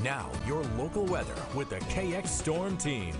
Now, your local weather with the KX Storm Team.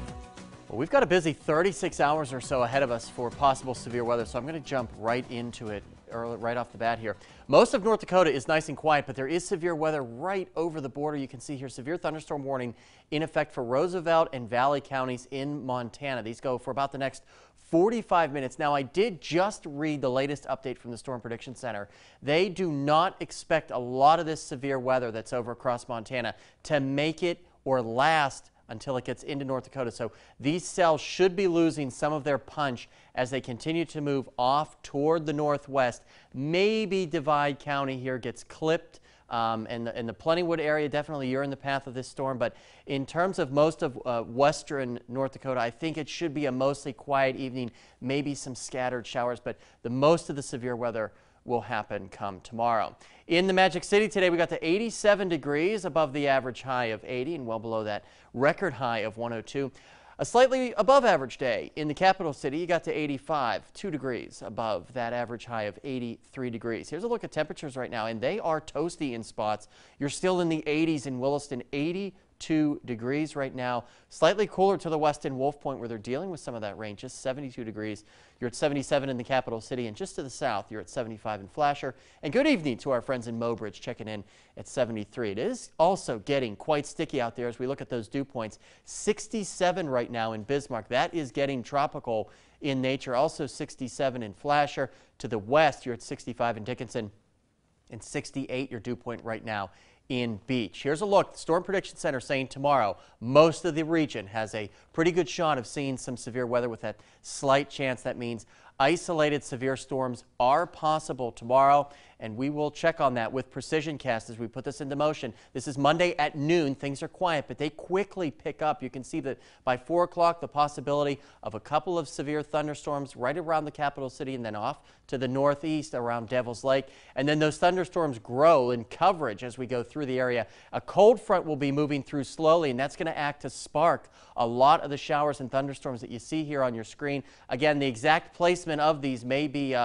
Well, we've got a busy 36 hours or so ahead of us for possible severe weather, so I'm going to jump right into it right off the bat here. Most of North Dakota is nice and quiet, but there is severe weather right over the border. You can see here severe thunderstorm warning in effect for Roosevelt and Valley counties in Montana. These go for about the next 45 minutes. Now, I did just read the latest update from the Storm Prediction Center. They do not expect a lot of this severe weather that's over across Montana to make it or last until it gets into North Dakota. So these cells should be losing some of their punch as they continue to move off toward the northwest. Maybe Divide County here gets clipped. And the Plentywood area, definitely you're in the path of this storm. But in terms of most of western North Dakota, I think it should be a mostly quiet evening, maybe some scattered showers, but the most of the severe weather will happen come tomorrow. In the Magic City today, we got to 87 degrees above the average high of 80 and well below that record high of 102. A slightly above average day in the capital city. You got to 85, 2 degrees above that average high of 83 degrees. Here's a look at temperatures right now, and they are toasty in spots. You're still in the 80s in Williston, 82 degrees right now. Slightly cooler to the west in Wolf Point, where they're dealing with some of that rain, just 72 degrees. You're at 77 in the capital city, and just to the south, you're at 75 in Flasher. And good evening to our friends in Mobridge, checking in at 73. It is also getting quite sticky out there as we look at those dew points. 67 right now in Bismarck. That is getting tropical in nature. Also 67 in Flasher. To the west, you're at 65 in Dickinson, and 68 your dew point right now in Beach. Here's a look. The Storm Prediction Center saying tomorrow most of the region has a pretty good shot of seeing some severe weather with that slight chance. That means isolated severe storms are possible tomorrow, and we will check on that with Precision Cast as we put this into motion. This is Monday at noon. Things are quiet, but they quickly pick up. You can see that by 4 o'clock, the possibility of a couple of severe thunderstorms right around the capital city and then off to the northeast around Devil's Lake. And then those thunderstorms grow in coverage as we go through the area. A cold front will be moving through slowly, and that's going to act to spark a lot of the showers and thunderstorms that you see here on your screen. Again, the exact placement of these may be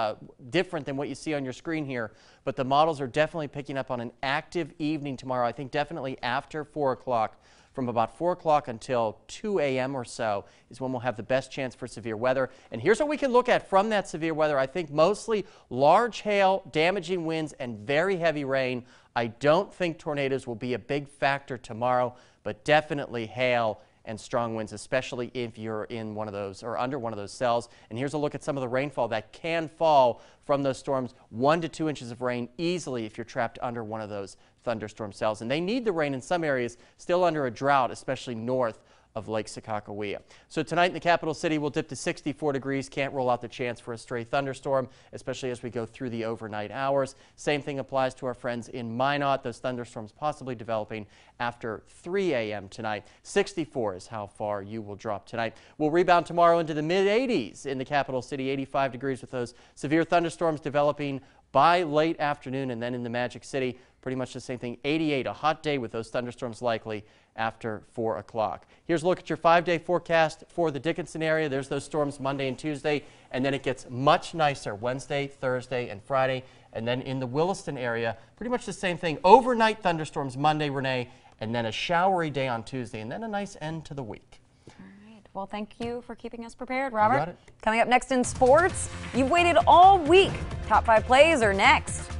different than what you see on your screen here, but the models are definitely picking up on an active evening tomorrow. I think definitely after 4 o'clock. From about 4 o'clock until 2 a.m. or so is when we'll have the best chance for severe weather. And here's what we can look at from that severe weather. I think mostly large hail, damaging winds, and very heavy rain. I don't think tornadoes will be a big factor tomorrow, but definitely hail and strong winds, especially if you're in one of those or under one of those cells. And here's a look at some of the rainfall that can fall from those storms. 1 to 2 inches of rain easily if you're trapped under one of those thunderstorm cells. And they need the rain in some areas, still under a drought, especially north of Lake Sakakawea. So tonight in the capital city, we'll dip to 64 degrees. Can't rule out the chance for a stray thunderstorm, especially as we go through the overnight hours. Same thing applies to our friends in Minot. Those thunderstorms possibly developing after 3 a.m. tonight. 64 is how far you will drop tonight. We'll rebound tomorrow into the mid-80s in the capital city, 85 degrees with those severe thunderstorms developing by late afternoon. And then in the Magic City, pretty much the same thing, 88, a hot day with those thunderstorms likely after 4 o'clock. Here's a look at your 5-day forecast for the Dickinson area. There's those storms Monday and Tuesday, and then it gets much nicer Wednesday, Thursday, and Friday. And then in the Williston area, pretty much the same thing. Overnight thunderstorms Monday, Renee, and then a showery day on Tuesday, and then a nice end to the week. All right. Well, thank you for keeping us prepared, Robert. You got it. Coming up next in sports, you've waited all week. Top 5 plays are next.